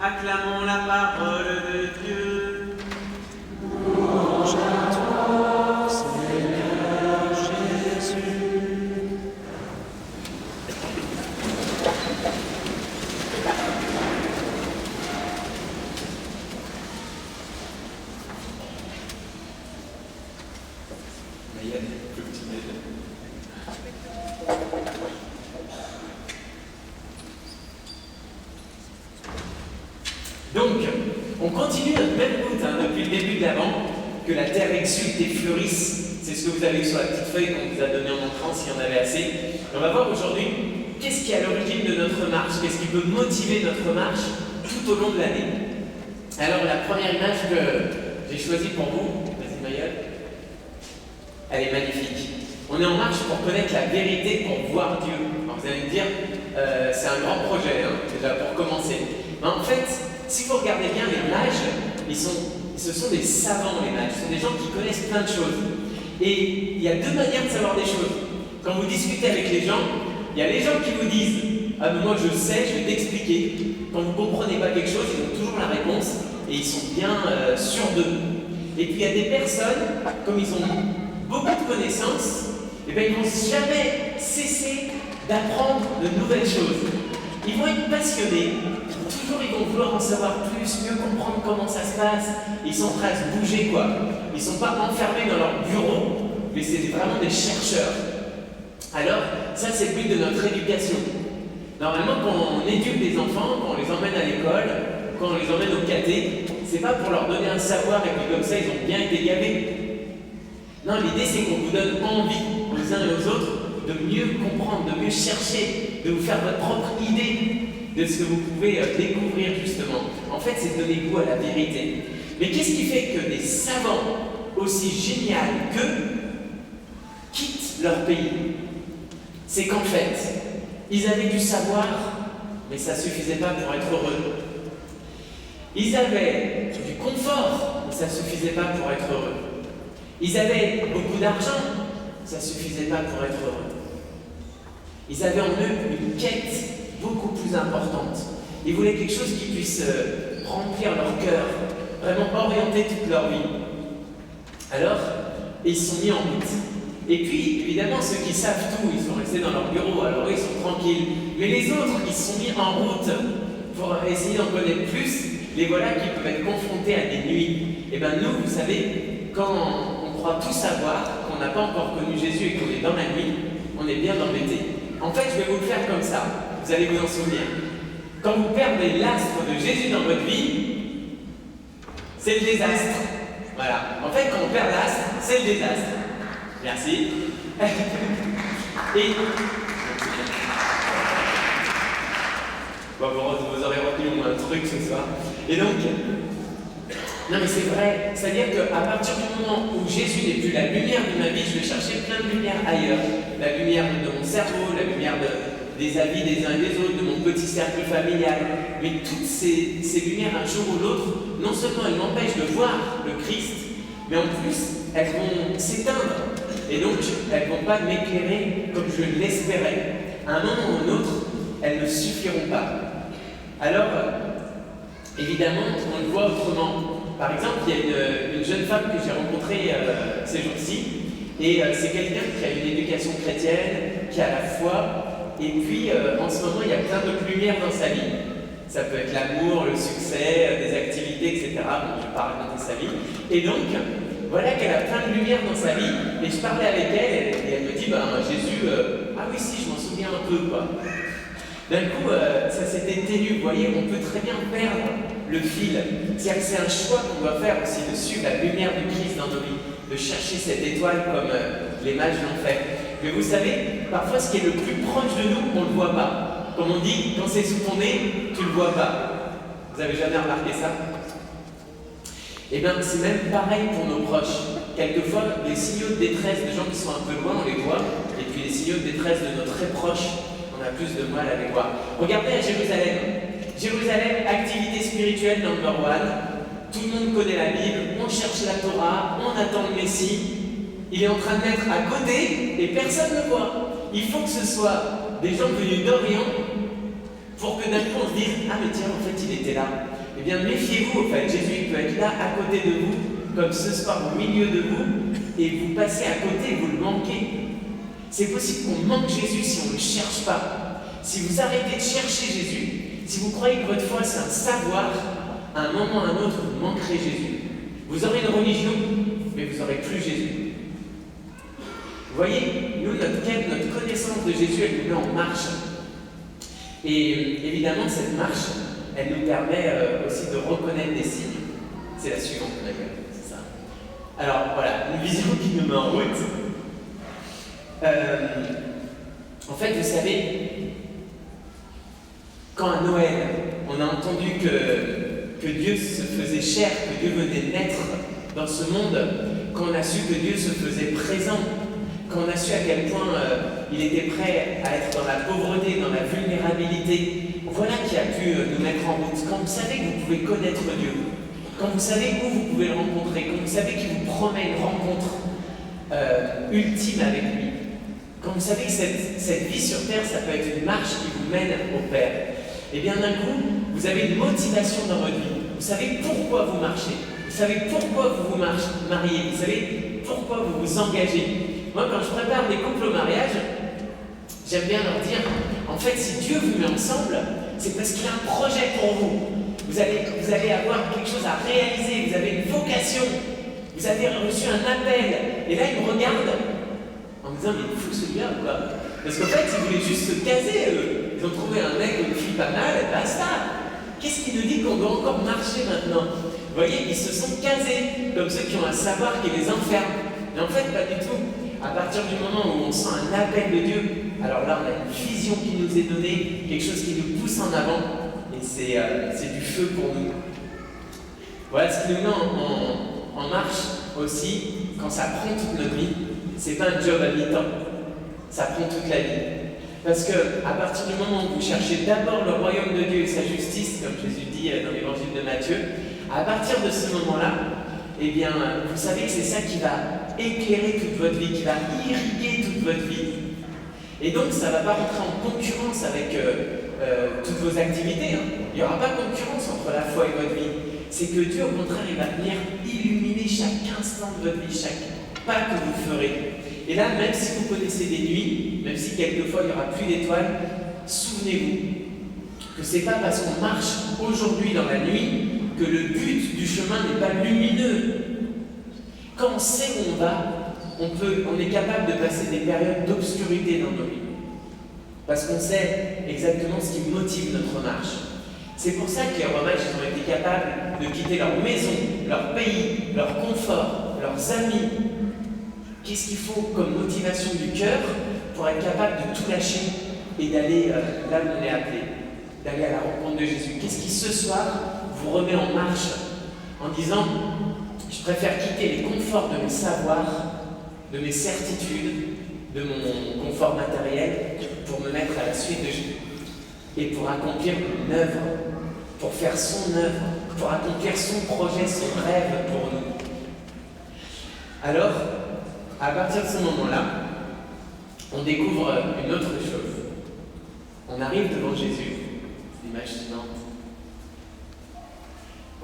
Acclamons la parole de Dieu. Louange à toi, Seigneur Jésus. Donc, on continue notre même route depuis le début de l'Avent, que la terre exulte et fleurisse. C'est ce que vous avez eu sur la petite feuille qu'on vous a donné en entrant, s'il y en avait assez. Et on va voir aujourd'hui qu'est-ce qui est à l'origine de notre marche, qu'est-ce qui peut motiver notre marche tout au long de l'année. Alors, la première image que j'ai choisie pour vous, vas-y Mayol, elle est magnifique. On est en marche pour connaître la vérité, pour voir Dieu. Alors vous allez me dire, c'est un grand projet, déjà pour commencer. Mais en fait, si vous regardez bien les mages, ce sont des savants, les mages. Ce sont des gens qui connaissent plein de choses. Et il y a deux manières de savoir des choses. Quand vous discutez avec les gens, il y a les gens qui vous disent « Ah mais moi je sais, je vais t'expliquer ». Quand vous ne comprenez pas quelque chose, ils ont toujours la réponse et ils sont bien sûrs d'eux. Et puis il y a des personnes, comme ils ont beaucoup de connaissances, et bien ils ne vont jamais cesser d'apprendre de nouvelles choses. Ils vont être passionnés, toujours ils vont vouloir en savoir plus, mieux comprendre comment ça se passe. Ils sont prêts à se bouger quoi. Ils ne sont pas enfermés dans leur bureau, mais c'est vraiment des chercheurs. Alors, ça c'est le but de notre éducation. Normalement, quand on éduque des enfants, quand on les emmène à l'école, quand on les emmène au caté, c'est pas pour leur donner un savoir et puis comme ça ils ont bien été gavés. Non, l'idée c'est qu'on vous donne envie aux uns et aux autres de mieux comprendre, de mieux chercher, de vous faire votre propre idée de ce que vous pouvez découvrir justement. En fait, c'est de donner goût à la vérité. Mais qu'est-ce qui fait que des savants aussi géniaux qu'eux quittent leur pays? C'est qu'en fait, ils avaient du savoir, mais ça ne suffisait pas pour être heureux. Ils avaient du confort, mais ça ne suffisait pas pour être heureux. Ils avaient beaucoup d'argent, ça ne suffisait pas pour être heureux. Ils avaient en eux une quête beaucoup plus importante. Ils voulaient quelque chose qui puisse remplir leur cœur, vraiment orienter toute leur vie. Alors, ils se sont mis en route. Et puis, évidemment, ceux qui savent tout, ils sont restés dans leur bureau, alors eux, ils sont tranquilles. Mais les autres, ils se sont mis en route pour essayer d'en connaître plus. Les voilà qui peuvent être confrontés à des nuits. Et bien nous, vous savez, quand on croit tout savoir, qu'on n'a pas encore connu Jésus et qu'on est dans la nuit, on est bien embêté. En fait, je vais vous le faire comme ça, vous allez vous en souvenir. Quand vous perdez l'astre de Jésus dans votre vie, c'est le désastre. Voilà. En fait, quand on perd l'astre, c'est le désastre. Merci. Et bon, vous aurez retenu au moins un truc ce soir. Et donc, non mais c'est vrai, c'est-à-dire qu'à partir du moment où Jésus n'est plus la lumière de ma vie, je vais chercher plein de lumière ailleurs. La lumière de mon cerveau, la lumière des avis des uns et des autres, de mon petit cercle familial. Mais toutes ces lumières, un jour ou l'autre, non seulement elles m'empêchent de voir le Christ, mais en plus, elles vont s'éteindre. Et donc, elles ne vont pas m'éclairer comme je l'espérais. À un moment ou un autre, elles ne suffiront pas. Alors, évidemment, on le voit autrement. Par exemple, il y a une jeune femme que j'ai rencontrée ces jours-ci, et c'est quelqu'un qui a une éducation chrétienne, qui a la foi, et puis en ce moment, il y a plein d'autres lumières dans sa vie. Ça peut être l'amour, le succès, des activités, etc. Bon, je ne vais pas raconter sa vie. Et donc, voilà qu'elle a plein de lumière dans sa vie, et je parlais avec elle, et elle me dit, Jésus, ah oui, si, je m'en souviens un peu, quoi. D'un coup, ça s'est éteint, vous voyez, on peut très bien perdre le fil. C'est-à-dire que c'est un choix qu'on doit faire aussi de suivre la lumière du Christ dans nos vies, de chercher cette étoile comme les mages l'ont fait. Mais vous savez, parfois ce qui est le plus proche de nous, on ne le voit pas. Comme on dit, quand c'est sous ton nez, tu ne le vois pas. Vous avez jamais remarqué ça? Eh bien, c'est même pareil pour nos proches. Quelquefois, les signaux de détresse de gens qui sont un peu loin, on les voit, et puis les signaux de détresse de nos très proches, on a plus de mal à les voir. Regardez à Jérusalem. Jérusalem, activité spirituelle number one. Tout le monde connaît la Bible, on cherche la Torah, on attend le Messie. Il est en train de mettre à côté et personne ne le voit. Il faut que ce soit des gens venus d'Orient pour que d'un coup on se disent « Ah mais tiens, en fait, il était là ». Eh bien, méfiez-vous, en fait, Jésus il peut être là à côté de vous, comme ce soir au milieu de vous, et vous passez à côté et vous le manquez. C'est possible qu'on manque Jésus si on ne le cherche pas. Si vous arrêtez de chercher Jésus, si vous croyez que votre foi c'est un savoir, à un moment ou à un autre, vous manquerez Jésus. Vous aurez une religion, mais vous n'aurez plus Jésus. Vous voyez, nous, notre quête, notre connaissance de Jésus, elle nous met en marche. Et évidemment, cette marche, elle nous permet aussi de reconnaître des signes. C'est la suivante, d'accord, c'est ça. Alors voilà, une vision qui nous met en route. En fait, vous savez, quand à Noël, on a entendu que Dieu se faisait chair, que Dieu venait naître dans ce monde, quand on a su que Dieu se faisait présent, quand on a su à quel point il était prêt à être dans la pauvreté, dans la vulnérabilité, voilà qui a pu nous mettre en route. Quand vous savez que vous pouvez connaître Dieu, quand vous savez où vous pouvez le rencontrer, quand vous savez qu'il vous promet une rencontre ultime avec lui, quand vous savez que cette vie sur terre, ça peut être une marche qui vous mène au Père, et bien d'un coup, vous avez une motivation dans votre vie. Vous savez pourquoi vous marchez, vous savez pourquoi vous vous mariez, vous savez pourquoi vous vous engagez. Moi, quand je prépare des couples au mariage, j'aime bien leur dire, en fait, si Dieu vous met ensemble, c'est parce qu'il a un projet pour vous. Vous allez avoir quelque chose à réaliser, vous avez une vocation, vous avez reçu un appel. Et là, ils me regardent en me disant, mais il faut celui-là ou pas? Parce qu'en fait, ils voulaient juste se caser, eux. Ils ont trouvé un mec ou une fille pas mal, et basta. Qu'est-ce qui nous dit qu'on doit encore marcher maintenant? Vous voyez, ils se sont casés, comme ceux qui ont un savoir qui les enferme. Mais en fait, pas du tout. À partir du moment où on sent un appel de Dieu, alors là, on a une vision qui nous est donnée, quelque chose qui nous pousse en avant, et c'est du feu pour nous. Voilà ce qui nous met en marche aussi, quand ça prend toute notre vie. C'est pas un job à mi-temps, ça prend toute la vie. Parce que à partir du moment où vous cherchez d'abord le royaume de Dieu et sa justice, comme Jésus dit dans l'évangile de Matthieu, à partir de ce moment-là, eh bien, vous savez que c'est ça qui va éclairer toute votre vie, qui va irriguer toute votre vie. Et donc, ça ne va pas rentrer en concurrence avec toutes vos activités. Il n'y aura pas de concurrence entre la foi et votre vie. C'est que Dieu, au contraire, il va venir illuminer chaque instant de votre vie, chaque pas que vous ferez. Et là, même si vous connaissez des nuits, même si quelquefois il n'y aura plus d'étoiles, souvenez-vous que ce n'est pas parce qu'on marche aujourd'hui dans la nuit que le but du chemin n'est pas lumineux. Quand on sait où on va, on est capable de passer des périodes d'obscurité dans nos vies. Parce qu'on sait exactement ce qui motive notre marche. C'est pour ça que les Romains ils ont été capables de quitter leur maison, leur pays, leur confort, leurs amis. Qu'est-ce qu'il faut comme motivation du cœur pour être capable de tout lâcher et d'aller là où on est appelé, d'aller à la rencontre de Jésus? Qu'est-ce qui ce soir vous remet en marche en disant je préfère quitter les conforts de mes savoirs, de mes certitudes, de mon confort matériel pour me mettre à la suite de Jésus et pour accomplir une œuvre, pour faire son œuvre, pour accomplir son projet, son rêve pour nous. Alors, à partir de ce moment-là, on découvre une autre chose. On arrive devant Jésus. C'est l'image suivante.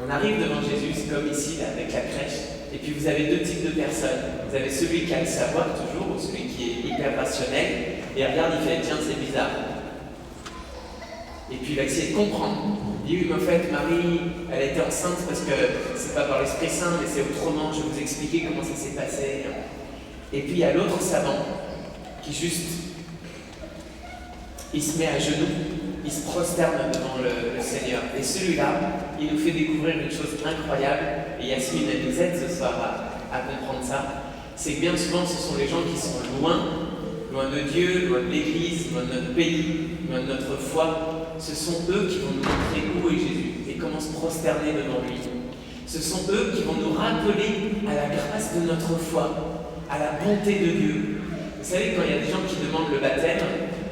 On arrive devant Jésus, c'est comme ici, là, avec la crèche. Et puis vous avez deux types de personnes. Vous avez celui qui a le savoir toujours, ou celui qui est hyper rationnel, et regarde, il fait, tiens, c'est bizarre. Et puis il va essayer de comprendre. Il dit, oui, mais en fait, Marie, elle était enceinte parce que c'est pas par l'Esprit Saint, mais c'est autrement, je vais vous expliquer comment ça s'est passé. Et puis il y a l'autre savant, qui juste, il se met à genoux, il se prosterne devant le Seigneur. Et celui-là, il nous fait découvrir une chose incroyable, et Yasmine, elle nous aide ce soir à comprendre ça, c'est que bien souvent, ce sont les gens qui sont loin de Dieu, loin de l'Église, loin de notre pays, loin de notre foi. Ce sont eux qui vont nous montrer où est Jésus et comment se prosterner devant lui. Ce sont eux qui vont nous rappeler à la grâce de notre foi, à la bonté de Dieu. Vous savez, quand il y a des gens qui demandent le baptême,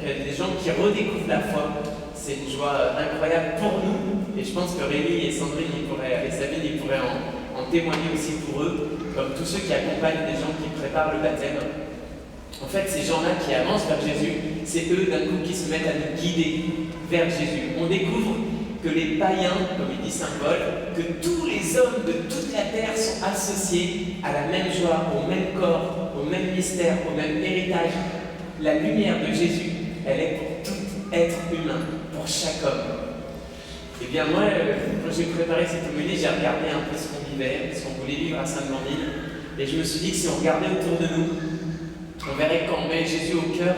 il y a des gens qui redécouvrent la foi, c'est une joie incroyable pour nous. Et je pense que Rémi et Sandrine et Sabine ils pourraient en témoigner aussi pour eux, comme tous ceux qui accompagnent des gens qui préparent le baptême. En fait, ces gens-là qui avancent vers Jésus, c'est eux d'un coup qui se mettent à nous guider vers Jésus. On découvre que les païens, comme il dit Saint Paul, que tous les hommes de toute la terre sont associés à la même joie, au même corps, au même mystère, au même héritage. La lumière de Jésus, elle est pour tout être humain, pour chaque homme. Et bien moi, quand j'ai préparé cette homélie, j'ai regardé un peu ce qu'on vivait, ce qu'on voulait vivre à Sainte-Blandine, et je me suis dit que si on regardait autour de nous, on verrait quand on met Jésus au cœur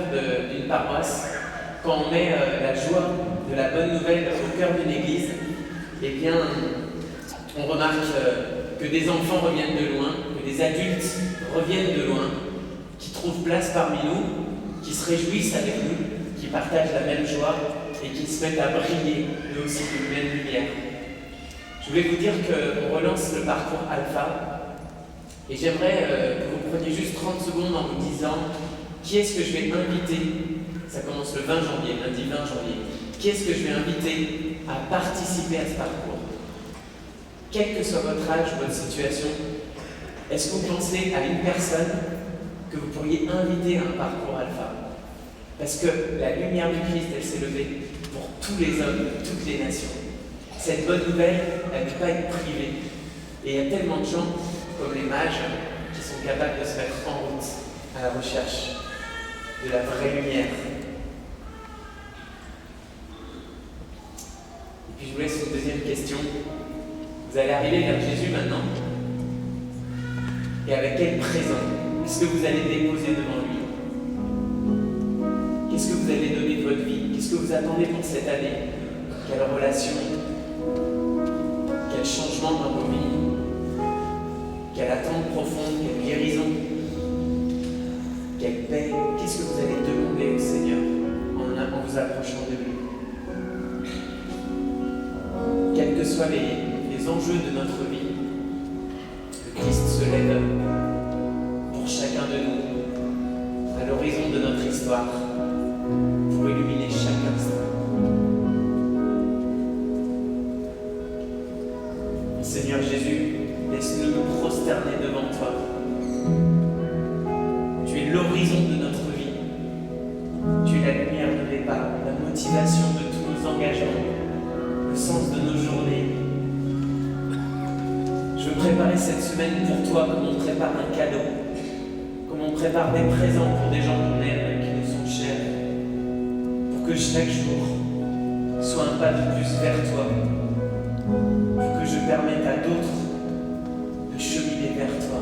d'une paroisse, quand on met la joie de la bonne nouvelle au cœur d'une église, eh bien, on remarque que des enfants reviennent de loin, que des adultes reviennent de loin, qui trouvent place parmi nous, qui se réjouissent avec nous, qui partagent la même joie et qui se mettent à briller, eux aussi, d'une même lumière. Je voulais vous dire qu'on relance le parcours Alpha, et j'aimerais que vous preniez juste 30 secondes en vous disant qui est-ce que je vais inviter. Ça commence le 20 janvier, lundi 20 janvier. Qui est-ce que je vais inviter à participer à ce parcours? Quel que soit votre âge, votre situation, est-ce que vous pensez à une personne que vous pourriez inviter à un parcours Alpha? Parce que la lumière du Christ, elle s'est levée pour tous les hommes, toutes les nations. Cette bonne nouvelle, elle ne peut pas être privée. Et il y a tellement de gens, comme les mages, qui sont capables de se mettre en route à la recherche de la vraie lumière. Et puis je vous laisse une deuxième question. Vous allez arriver vers Jésus maintenant. Et avec quel présent est-ce que vous allez déposer devant lui? Qu'est-ce que vous allez donner de votre vie? Qu'est-ce que vous attendez pour cette année? Quelle relation? Quel changement dans vos vies? Quelle attente profonde? Quelle guérison? Quelle paix? Qu'est-ce que vous allez demander au Seigneur en vous approchant de lui? Quels que soient les enjeux de notre vie, le Christ se lève pour chacun de nous, à l'horizon de notre histoire, pour illuminer chaque instant. Seigneur Jésus, laisse-nous nous prosterner devant toi. Tu es l'horizon de notre vie. Tu es la lumière de départ, la motivation de tous nos engagements, le sens de nos journées. Je veux préparer cette semaine pour toi comme on prépare un cadeau, comme on prépare des présents pour des gens qu'on aime et qui nous sont chers, pour que chaque jour soit un pas de plus vers toi, pour que je permette à d'autres de cheminer vers toi.